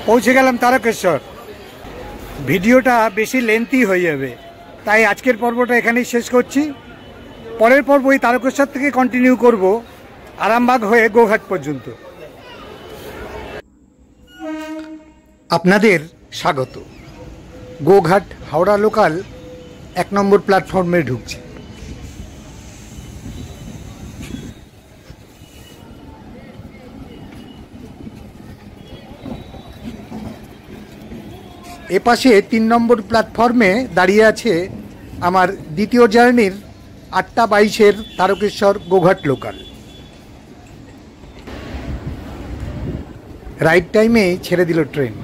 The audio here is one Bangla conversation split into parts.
পৌঁছে গেলাম তারকেশ্বর। ভিডিওটা বেশি লেন্থি হয়ে যাবে, তাই আজকের পর্বটা এখানেই শেষ করছি। পরের পর্ব এই তারকেশ্বর থেকে কন্টিনিউ করব আরামবাগ হয়ে গোঘাট পর্যন্ত। আপনাদের স্বাগত। গোঘাট হাওড়া লোকাল 1 নম্বর প্ল্যাটফর্মে ঢুকছে। এপাশে 3 নম্বর প্ল্যাটফর্মে দাঁড়িয়ে আছে আমার দ্বিতীয় জার্নির 8:22-এর তারকেশ্বর গোঘাট লোকাল। রাইট টাইমে ছেড়ে দিল ট্রেন।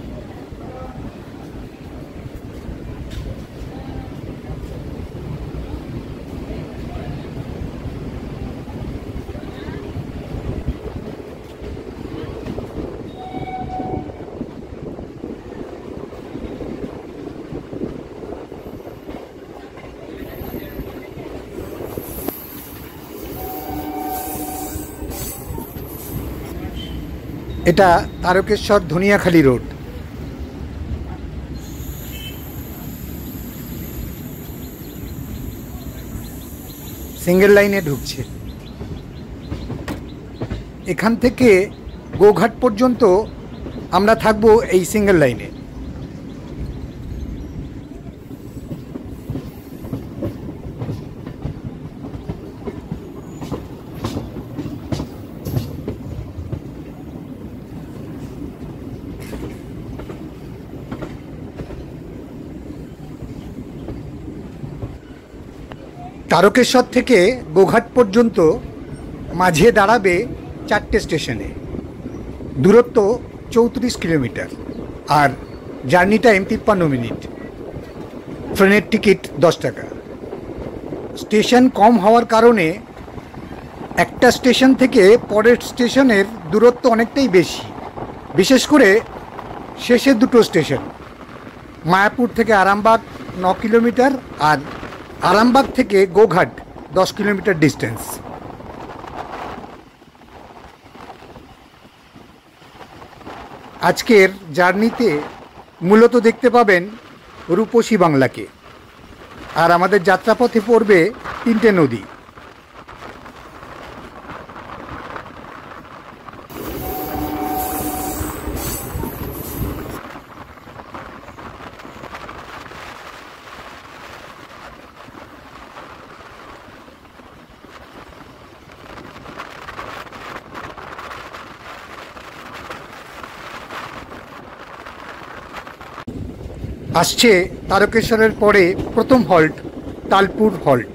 এটা তারকেশ্বর ধনিয়াখালী রোড। সিঙ্গেল লাইনে ঢুকছে। এখান থেকে গোঘাট পর্যন্ত আমরা থাকবো এই সিঙ্গেল লাইনে। তারকেশ্বর থেকে গোঘাট পর্যন্ত মাঝে দাঁড়াবে 4টে স্টেশনে। দূরত্ব 34 কিলোমিটার আর জার্নি টাইম 53 মিনিট। ট্রেনের টিকিট 10 টাকা। স্টেশন কম হওয়ার কারণে একটা স্টেশন থেকে পরের স্টেশনের দূরত্ব অনেকটাই বেশি, বিশেষ করে শেষের দুটো স্টেশন। মায়াপুর থেকে আরামবাগ 9 কিলোমিটার আর আরামবাগ থেকে গোঘাট 10 কিলোমিটার ডিস্টেন্স। আজকের জার্নিতে মূলত দেখতে পাবেন রূপসী বাংলাকে, আর আমাদের যাত্রাপথে পড়বে 3টে নদী। আসছে তারকেশ্বরের পরে প্রথম হল্ট তালপুর হল্ট।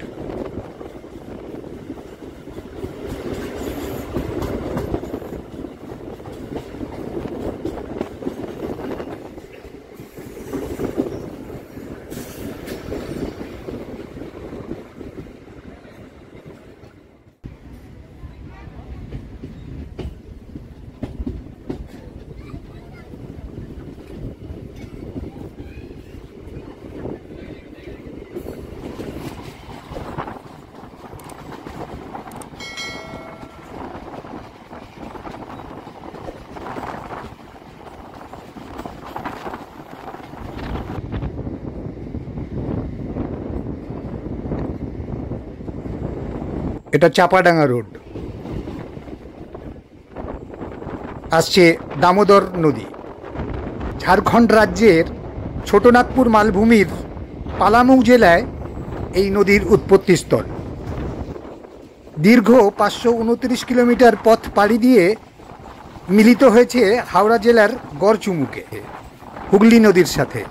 এটা চাপাডাঙ্গা রোড। আসছে দামোদর নদী। ঝাড়খণ্ড রাজ্যের ছোটনাগপুর মালভূমির পালামৌ জেলায় এই নদীর উৎপত্তিস্থল। দীর্ঘ 529 কিলোমিটার পথ পাড়ি দিয়ে মিলিত হয়েছে হাওড়া জেলার গড়চুমুকে হুগলি নদীর সাথে।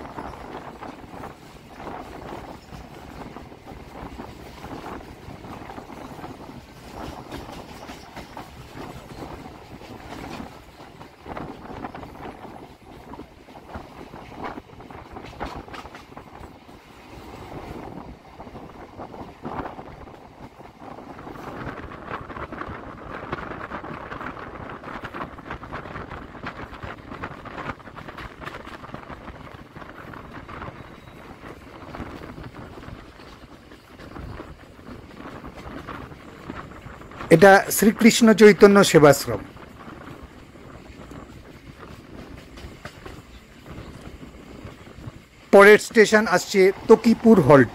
এটা শ্রীকৃষ্ণ চৈতন্য সেবাশ্রম। পরের স্টেশন আসছে তকিপুর হল্ট।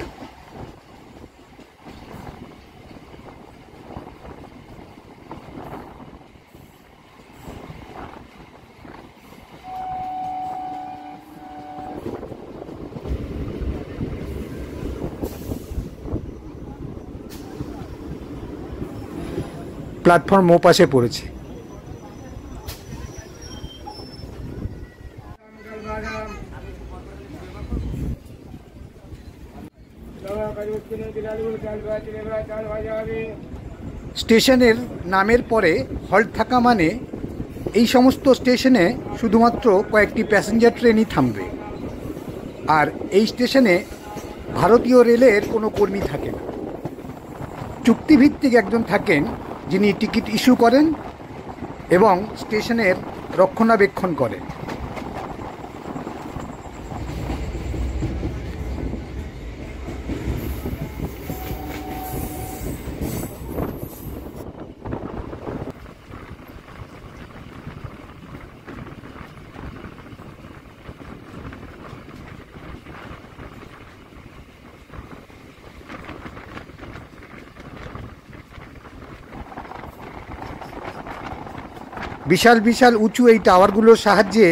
প্ল্যাটফর্ম ও পাশে পড়েছে। স্টেশনের নামের পরে হল্ট থাকা মানে এই সমস্ত স্টেশনে শুধুমাত্র কয়েকটি প্যাসেঞ্জার ট্রেনই থামবে, আর এই স্টেশনে ভারতীয় রেলের কোনো কর্মী থাকে না। চুক্তিভিত্তিক একজন থাকেন যিনি টিকিট ইস্যু করেন এবং স্টেশনের রক্ষণাবেক্ষণ করেন। বিশাল বিশাল উঁচু এই টাওয়ারগুলোর সাহায্যে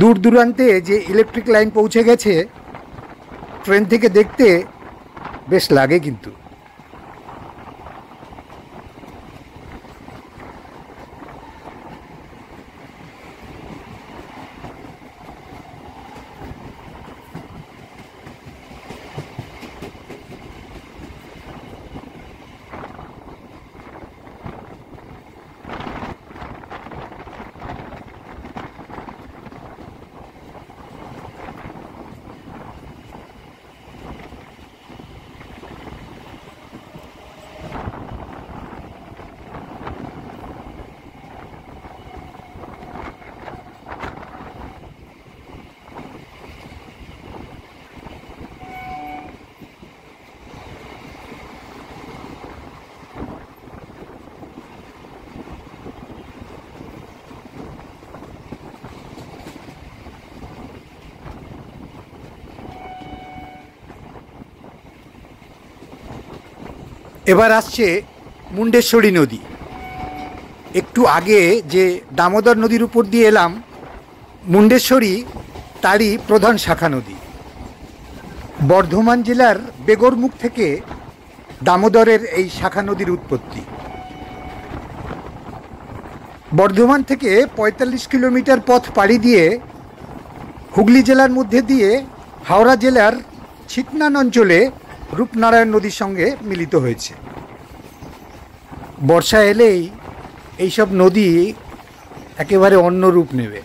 দূর দূরান্তে যে ইলেকট্রিক লাইন পৌঁছে গেছে ট্রেন থেকে দেখতে বেশ লাগে। কিন্তু এবার আসছে মুন্ডেশ্বরী নদী। একটু আগে যে দামোদর নদীর উপর দিয়ে এলাম, মুন্ডেশ্বরী তারই প্রধান শাখা নদী। বর্ধমান জেলার বেগরমুখ থেকে দামোদরের এই শাখা নদীর উৎপত্তি। বর্ধমান থেকে ৪৫ কিলোমিটার পথ পাড়ি দিয়ে হুগলি জেলার মধ্যে দিয়ে হাওড়া জেলার ছিটনান অঞ্চলে রূপনারায়ণ নদীর সঙ্গে মিলিত হয়েছে। বর্ষা এলেই এইসব নদী একেবারে অন্য রূপ নেবে।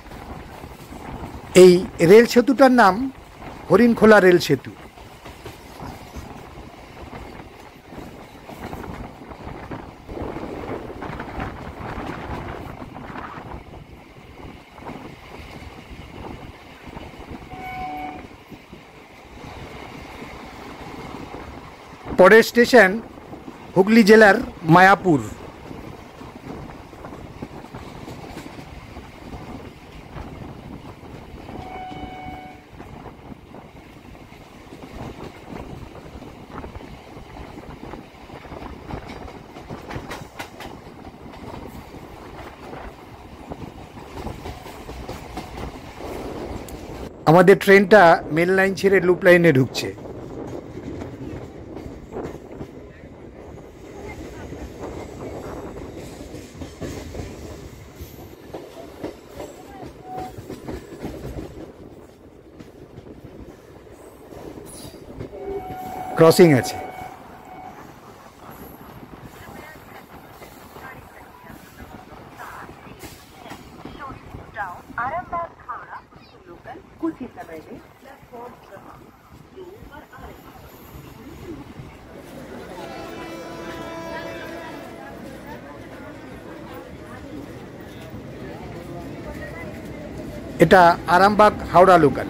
এই রেল সেতুটার নাম হরিণখোলা রেল সেতু। পরের স্টেশন হুগলি জেলার মায়াপুর। আমাদের ট্রেনটা মেন লাইন ছেড়ে লুপ লাইনে ঢুকছে। ক্রসিং আছে। এটা Arambagh Howrah local.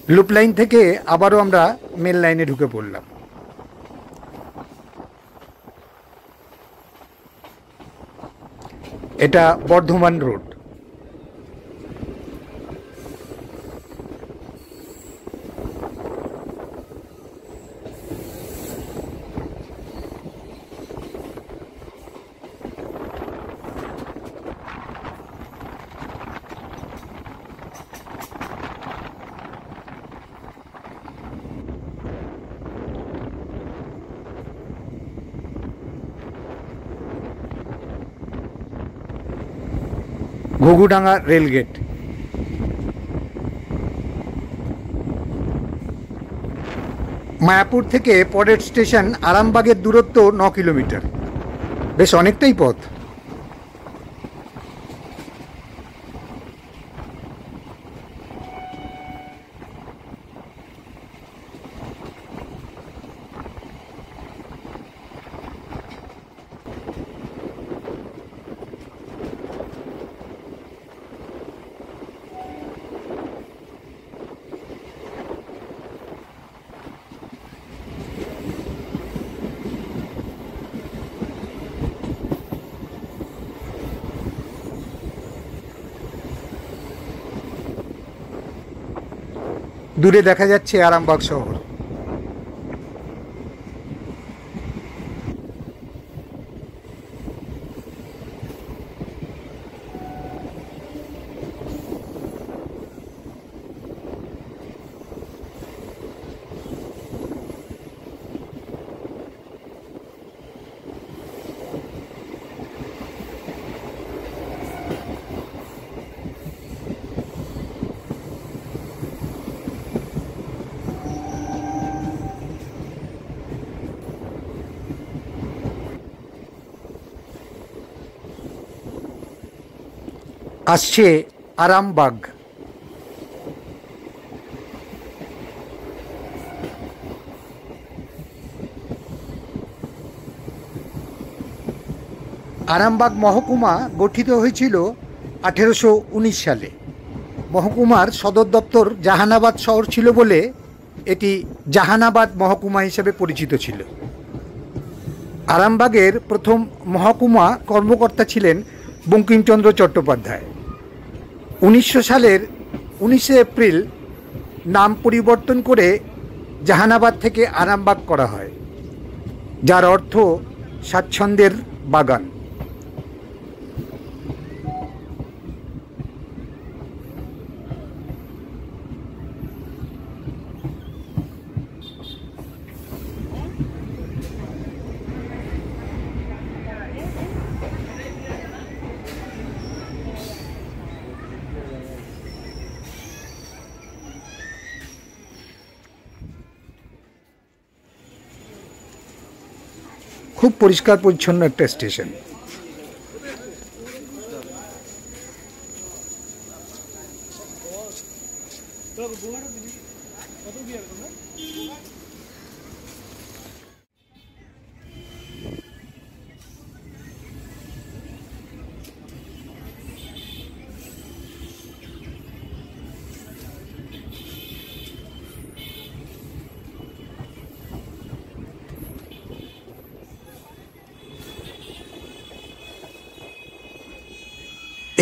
Loop line থেকে আবারও আমরা মেন লাইনে ঢুকে পড়লাম। এটা বর্ধমান রোড। ঘুঘুডাঙ্গা রেলগেট। মায়াপুর থেকে পরের স্টেশন আরামবাগের দূরত্ব 9 কিলোমিটার, বেশ অনেকটাই পথ। দূরে দেখা যাচ্ছে আরামবাগ শহর। আসছে আরামবাগ। আরামবাগ মহকুমা গঠিত হয়েছিল 1819 সালে। মহকুমার সদর দপ্তর জাহানাবাদ শহর ছিল বলে এটি জাহানাবাদ মহকুমা হিসেবে পরিচিত ছিল। আরামবাগের প্রথম মহকুমা কর্মকর্তা ছিলেন বঙ্কিমচন্দ্র চট্টোপাধ্যায়। 1900 সালের 19শে এপ্রিল নাম পরিবর্তন করে জাহানাবাদ থেকে আরামবাগ করা হয়, যার অর্থ স্বাচ্ছন্দ্যের বাগান। খুব পরিষ্কার পরিচ্ছন্ন একটা স্টেশন।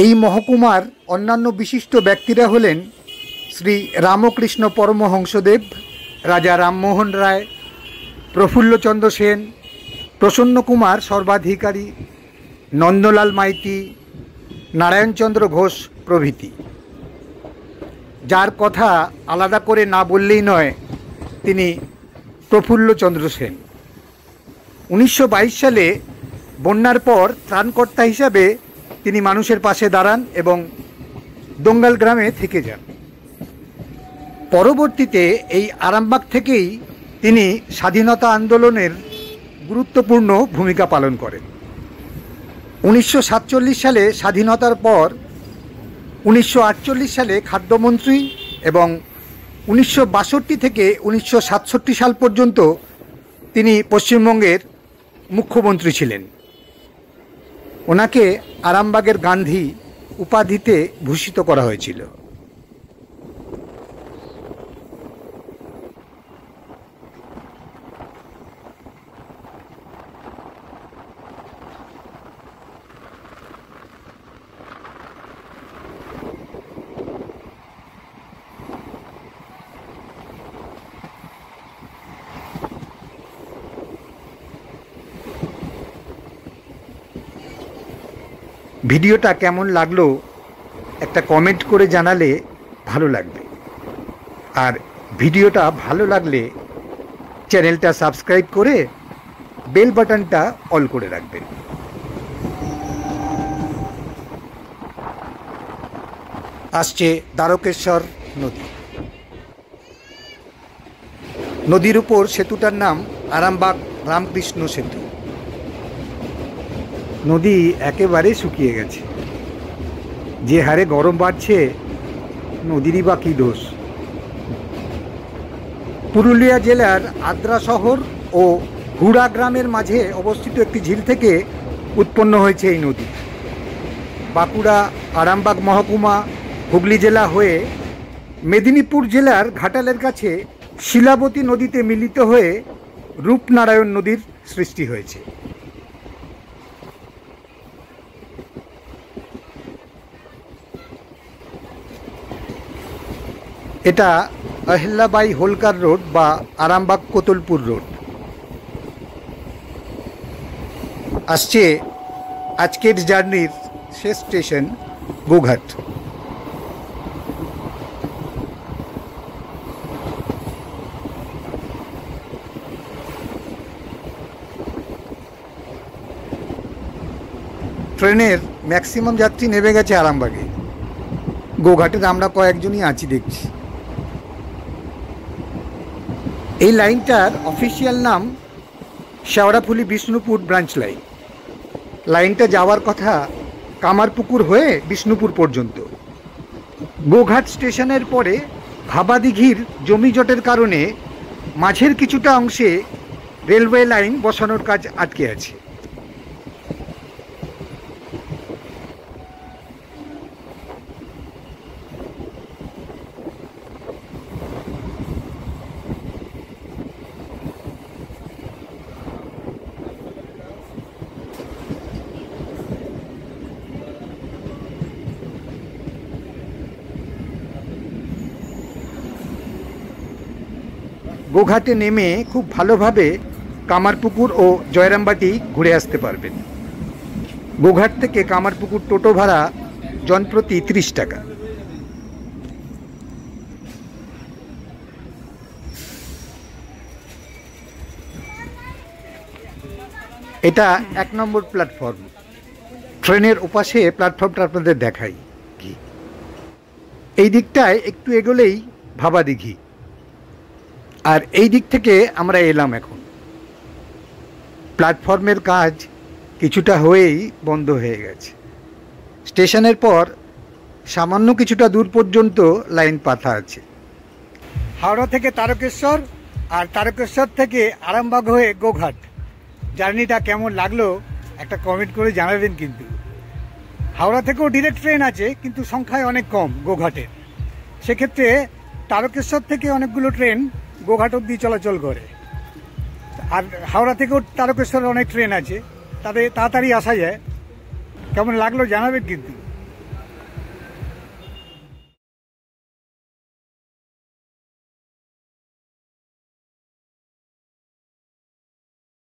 এই মহকুমার অন্যান্য বিশিষ্ট ব্যক্তিরা হলেন শ্রী রামকৃষ্ণ পরমহংসদেব, রাজা রামমোহন রায়, প্রফুল্লচন্দ্র সেন, প্রসন্ন কুমার সর্বাধিকারী, নন্দলাল মাইতি, নারায়ণচন্দ্র ঘোষ প্রভৃতি। যার কথা আলাদা করে না বললেই নয়, তিনি প্রফুল্লচন্দ্র সেন। 1922 সালে বন্যার পর ত্রাণকর্তা হিসাবে তিনি মানুষের পাশে দাঁড়ান এবং দঙ্গাল গ্রামে থেকে যান। পরবর্তীতে এই আরামবাগ থেকেই তিনি স্বাধীনতা আন্দোলনের গুরুত্বপূর্ণ ভূমিকা পালন করেন। 1947 সালে স্বাধীনতার পর 1948 সালে খাদ্যমন্ত্রী এবং 1962 থেকে 1967 সাল পর্যন্ত তিনি পশ্চিমবঙ্গের মুখ্যমন্ত্রী ছিলেন। ওনাকে আরামবাগের গান্ধী উপাধিতে ভূষিত করা হয়েছিল। ভিডিওটা কেমন লাগলো একটা কমেন্ট করে জানালে ভালো লাগবে। আর ভিডিওটা ভালো লাগলে চ্যানেলটা সাবস্ক্রাইব করে বেল বাটনটা অল করে রাখবেন। আসছে দ্বারকেশ্বর নদী। নদীর উপর সেতুটার নাম আরামবাগ রামকৃষ্ণ সেতু। নদী একেবারে শুকিয়ে গেছে। যে হারে গরম বাড়ছে, নদীরই বা কী দোষ। পুরুলিয়া জেলার আদ্রা শহর ও হুড়া গ্রামের মাঝে অবস্থিত একটি ঝিল থেকে উৎপন্ন হয়েছে এই নদী। বাঁকুড়া আরামবাগ মহকুমা হুগলি জেলা হয়ে মেদিনীপুর জেলার ঘাটালের কাছে শিলাবতী নদীতে মিলিত হয়ে রূপনারায়ণ নদীর সৃষ্টি হয়েছে। এটা অহিল্যাবাই হোলকার রোড বা আরামবাগ কোতলপুর রোড। আসছে আজকের জার্নির শেষ স্টেশন গোঘাট। ট্রেনের ম্যাক্সিমাম যাত্রী নেমে গেছে আরামবাগে। গোঘাটের আমরা কয়েকজনই আছি দেখছি। এই লাইনটার অফিসিয়াল নাম শেওড়াফুলি বিষ্ণুপুর ব্রাঞ্চ লাইন। লাইনটা যাওয়ার কথা কামারপুকুর হয়ে বিষ্ণুপুর পর্যন্ত। গোঘাট স্টেশনের পরে ভাবাদিঘির জমি জটের কারণে মাঝের কিছুটা অংশে রেলওয়ে লাইন বসানোর কাজ আটকে আছে। গোঘাটে নেমে খুব ভালোভাবে কামারপুকুর ও জয়রামবাটি ঘুরে আসতে পারবেন। গোঘাট থেকে কামারপুকুর টোটো ভাড়া জনপ্রতি 30 টাকা। এটা 1 নম্বর প্ল্যাটফর্ম। ট্রেনের ওপাশে প্ল্যাটফর্মটা আপনাদের দেখাই। এই দিকটায় একটু এগোলেই ভাবাদিঘি, আর এই দিক থেকে আমরা এলাম। এখন প্ল্যাটফর্মের কাজ কিছুটা হয়েই বন্ধ হয়ে গেছে। স্টেশনের পর সামান্য কিছুটা দূর পর্যন্ত লাইন পাতা আছে। হাওড়া থেকে তারকেশ্বর আর তারকেশ্বর থেকে আরামবাগ হয়ে গোঘাট জার্নিটা কেমন লাগলো একটা কমেন্ট করে জানাবেন। কিন্তু হাওড়া থেকেও ডিরেক্ট ট্রেন আছে, কিন্তু সংখ্যায় অনেক কম গোঘাটের। সেক্ষেত্রে তারকেশ্বর থেকে অনেকগুলো ট্রেন গোঘাট অব্দি চলাচল করে। আর হাওড়া থেকেও তারকেশ্বরের অনেক ট্রেন আছে, তাতে তাড়াতাড়ি আসা যায়। কেমন লাগলো জানাবেন কিন্তু।